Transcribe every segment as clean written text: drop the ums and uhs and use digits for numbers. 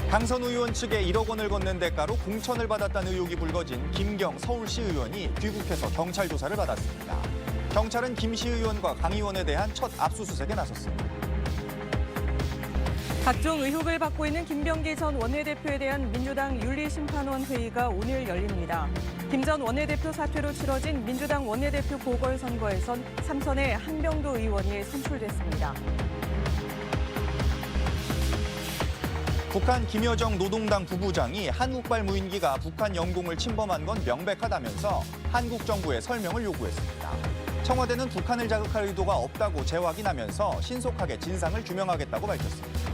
강선 의원 측에 1억 원을 건넨 대가로 공천을 받았다는 의혹이 불거진 김경 서울시 의원이 귀국해서 경찰 조사를 받았습니다. 경찰은 김 시 의원과 강 의원에 대한 첫 압수수색에 나섰습니다. 각종 의혹을 받고 있는 김병기 전 원내대표에 대한 민주당 윤리심판원 회의가 오늘 열립니다. 김 전 원내대표 사퇴로 치러진 민주당 원내대표 보궐선거에선 삼선의 한병도 의원이 선출됐습니다. 북한 김여정 노동당 부부장이 한국발 무인기가 북한 영공을 침범한 건 명백하다면서 한국 정부에 설명을 요구했습니다. 청와대는 북한을 자극할 의도가 없다고 재확인하면서 신속하게 진상을 규명하겠다고 밝혔습니다.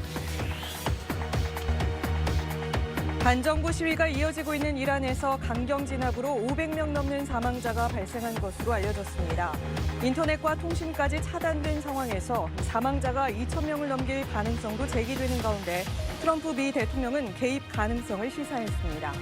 반정부 시위가 이어지고 있는 이란에서 강경 진압으로 500명 넘는 사망자가 발생한 것으로 알려졌습니다. 인터넷과 통신까지 차단된 상황에서 사망자가 2,000명을 넘길 가능성도 제기되는 가운데 트럼프 미 대통령은 개입 가능성을 시사했습니다.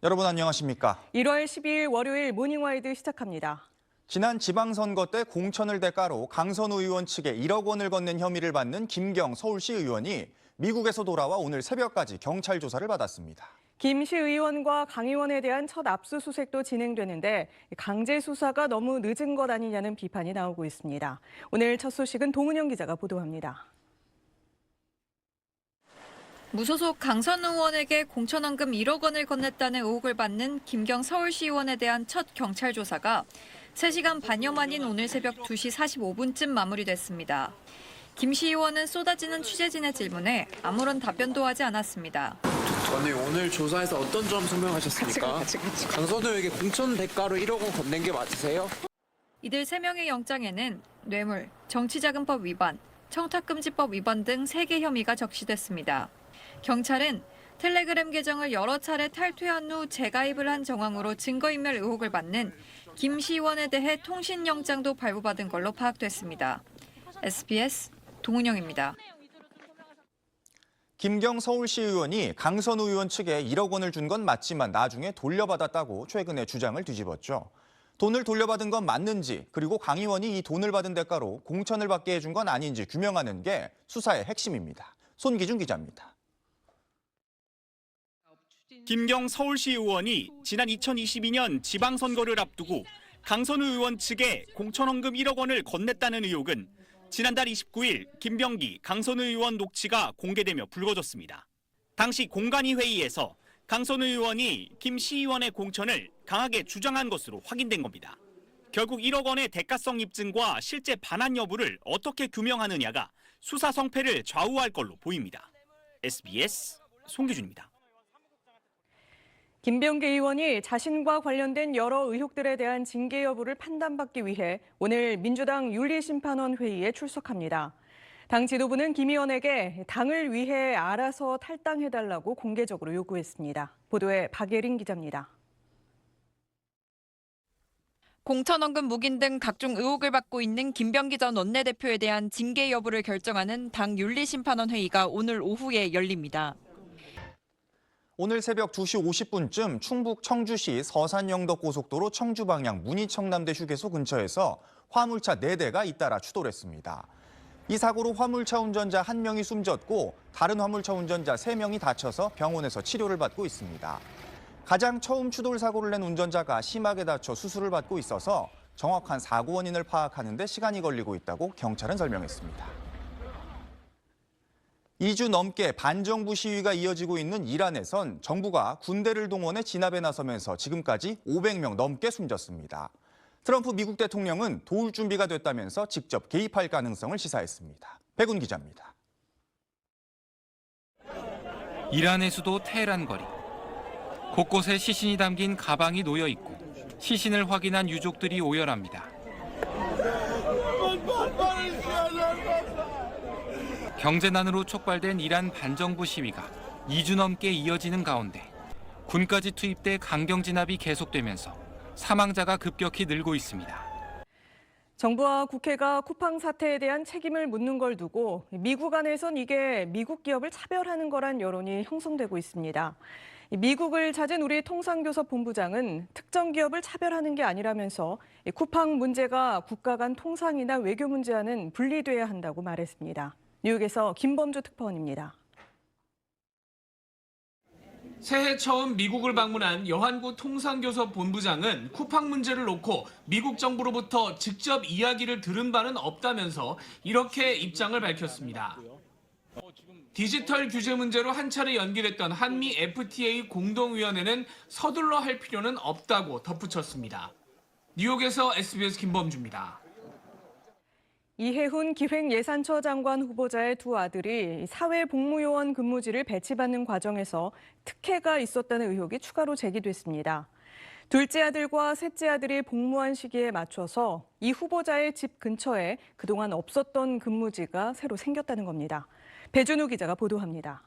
여러분 안녕하십니까? 1월 12일 월요일 모닝와이드 시작합니다. 지난 지방선거 때 공천을 대가로 강선 의원 측에 1억 원을 건넨 혐의를 받는 김경 서울시 의원이 미국에서 돌아와 오늘 새벽까지 경찰 조사를 받았습니다. 김 시 의원과 강 의원에 대한 첫 압수수색도 진행되는데 강제 수사가 너무 늦은 것 아니냐는 비판이 나오고 있습니다. 오늘 첫 소식은 동은영 기자가 보도합니다. 무소속 강선 의원에게 공천원금 1억 원을 건넸다는 의혹을 받는 김경 서울시 의원에 대한 첫 경찰 조사가 3시간 반여 만인 오늘 새벽 2시 45분쯤 마무리됐습니다. 김 시 의원은 쏟아지는 취재진의 질문에 아무런 답변도 하지 않았습니다. 아니 오늘 조사에서 어떤 점 설명하셨습니까? 강선 의원에게 공천 대가로 1억 원 건넨 게 맞으세요? 이들 3명의 영장에는 뇌물, 정치자금법 위반, 청탁금지법 위반 등 3개 혐의가 적시됐습니다. 경찰은 텔레그램 계정을 여러 차례 탈퇴한 후 재가입을 한 정황으로 증거인멸 의혹을 받는 김 시 의원에 대해 통신영장도 발부받은 걸로 파악됐습니다. SBS 동은영입니다. 김경 서울시 의원이 강선 의원 측에 1억 원을 준 건 맞지만 나중에 돌려받았다고 최근에 주장을 뒤집었죠. 돈을 돌려받은 건 맞는지 그리고 강 의원이 이 돈을 받은 대가로 공천을 받게 해준 건 아닌지 규명하는 게 수사의 핵심입니다. 손기준 기자입니다. 김경 서울시 의원이 지난 2022년 지방선거를 앞두고 강선우 의원 측에 공천원금 1억 원을 건넸다는 의혹은 지난달 29일 김병기, 강선우 의원 녹취가 공개되며 불거졌습니다. 당시 공간위 회의에서 강선우 의원이 김 시의원의 공천을 강하게 주장한 것으로 확인된 겁니다. 결국 1억 원의 대가성 입증과 실제 반환 여부를 어떻게 규명하느냐가 수사 성패를 좌우할 걸로 보입니다. SBS 송기준입니다. 김병기 의원이 자신과 관련된 여러 의혹들에 대한 징계 여부를 판단받기 위해 오늘 민주당 윤리심판원 회의에 출석합니다. 당 지도부는 김 의원에게 당을 위해 알아서 탈당해달라고 공개적으로 요구했습니다. 보도에 박예린 기자입니다. 공천원금 묵인 등 각종 의혹을 받고 있는 김병기 전 원내대표에 대한 징계 여부를 결정하는 당 윤리심판원 회의가 오늘 오후에 열립니다. 오늘 새벽 2시 50분쯤 충북 청주시 서산영덕고속도로 청주 방향 문희청남대 휴게소 근처에서 화물차 4대가 잇따라 추돌했습니다. 이 사고로 화물차 운전자 1명이 숨졌고 다른 화물차 운전자 3명이 다쳐서 병원에서 치료를 받고 있습니다. 가장 처음 추돌 사고를 낸 운전자가 심하게 다쳐 수술을 받고 있어서 정확한 사고 원인을 파악하는 데 시간이 걸리고 있다고 경찰은 설명했습니다. 2주 넘게 반정부 시위가 이어지고 있는 이란에선 정부가 군대를 동원해 진압에 나서면서 지금까지 500명 넘게 숨졌습니다. 트럼프 미국 대통령은 도울 준비가 됐다면서 직접 개입할 가능성을 시사했습니다. 백운 기자입니다. 이란의 수도 테헤란 거리. 곳곳에 시신이 담긴 가방이 놓여 있고 시신을 확인한 유족들이 오열합니다. 경제난으로 촉발된 이란 반정부 시위가 2주 넘게 이어지는 가운데 군까지 투입돼 강경 진압이 계속되면서 사망자가 급격히 늘고 있습니다. 정부와 국회가 쿠팡 사태에 대한 책임을 묻는 걸 두고 미국 안에선 이게 미국 기업을 차별하는 거란 여론이 형성되고 있습니다. 미국을 찾은 우리 통상교섭 본부장은 특정 기업을 차별하는 게 아니라면서 쿠팡 문제가 국가 간 통상이나 외교 문제와는 분리돼야 한다고 말했습니다. 뉴욕에서 김범주 특파원입니다. 새해 처음 미국을 방문한 여한구 통상교섭 본부장은 쿠팡 문제를 놓고 미국 정부로부터 직접 이야기를 들은 바는 없다면서 이렇게 입장을 밝혔습니다. 디지털 규제 문제로 한 차례 연기됐던 한미 FTA 공동위원회는 서둘러 할 필요는 없다고 덧붙였습니다. 뉴욕에서 SBS 김범주입니다. 이해훈 기획예산처 장관 후보자의 두 아들이 사회복무요원 근무지를 배치받는 과정에서 특혜가 있었다는 의혹이 추가로 제기됐습니다. 둘째 아들과 셋째 아들이 복무한 시기에 맞춰서 이 후보자의 집 근처에 그동안 없었던 근무지가 새로 생겼다는 겁니다. 배준우 기자가 보도합니다.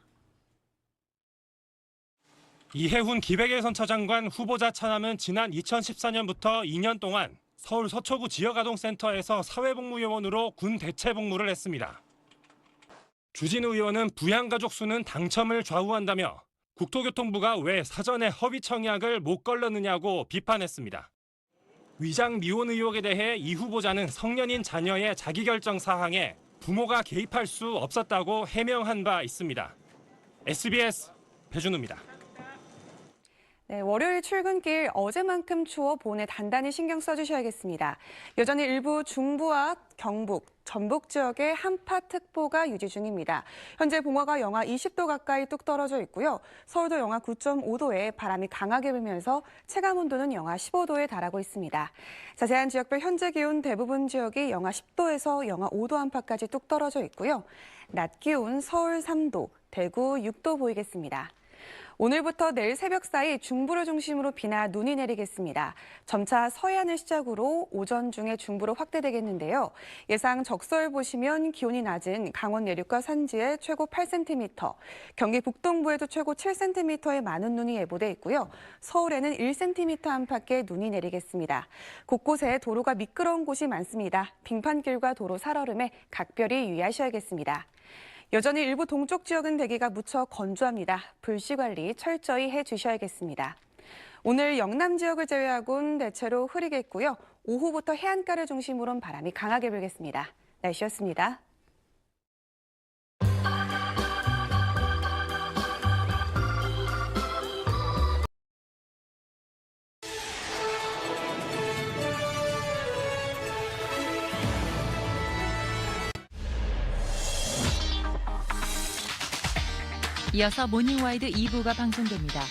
이해훈 기획예산처 장관 후보자 차남은 지난 2014년부터 2년 동안 서울 서초구 지역아동센터에서 사회복무요원으로 군 대체 복무를 했습니다. 주진우 의원은 부양가족 수는 당첨을 좌우한다며 국토교통부가 왜 사전에 허위 청약을 못 걸렀느냐고 비판했습니다. 위장 미혼 의혹에 대해 이 후보자는 성년인 자녀의 자기결정 사항에 부모가 개입할 수 없었다고 해명한 바 있습니다. SBS 배준우입니다. 네, 월요일 출근길 어제만큼 추워 보내 단단히 신경 써주셔야겠습니다. 여전히 일부 중부와 경북, 전북 지역에 한파특보가 유지 중입니다. 현재 봉화가 영하 20도 가까이 뚝 떨어져 있고요. 서울도 영하 9.5도에 바람이 강하게 불면서 체감온도는 영하 15도에 달하고 있습니다. 자세한 지역별 현재 기온 대부분 지역이 영하 10도에서 영하 5도 안팎까지 뚝 떨어져 있고요. 낮 기온 서울 3도, 대구 6도 보이겠습니다. 오늘부터 내일 새벽 사이 중부를 중심으로 비나 눈이 내리겠습니다. 점차 서해안을 시작으로 오전 중에 중부로 확대되겠는데요. 예상 적설 보시면 기온이 낮은 강원 내륙과 산지에 최고 8cm, 경기 북동부에도 최고 7cm의 많은 눈이 예보돼 있고요. 서울에는 1cm 안팎의 눈이 내리겠습니다. 곳곳에 도로가 미끄러운 곳이 많습니다. 빙판길과 도로 살얼음에 각별히 유의하셔야겠습니다. 여전히 일부 동쪽 지역은 대기가 무척 건조합니다. 불씨 관리 철저히 해주셔야겠습니다. 오늘 영남 지역을 제외하고는 대체로 흐리겠고요. 오후부터 해안가를 중심으로는 바람이 강하게 불겠습니다. 날씨였습니다. 이어서 모닝와이드 2부가 방송됩니다.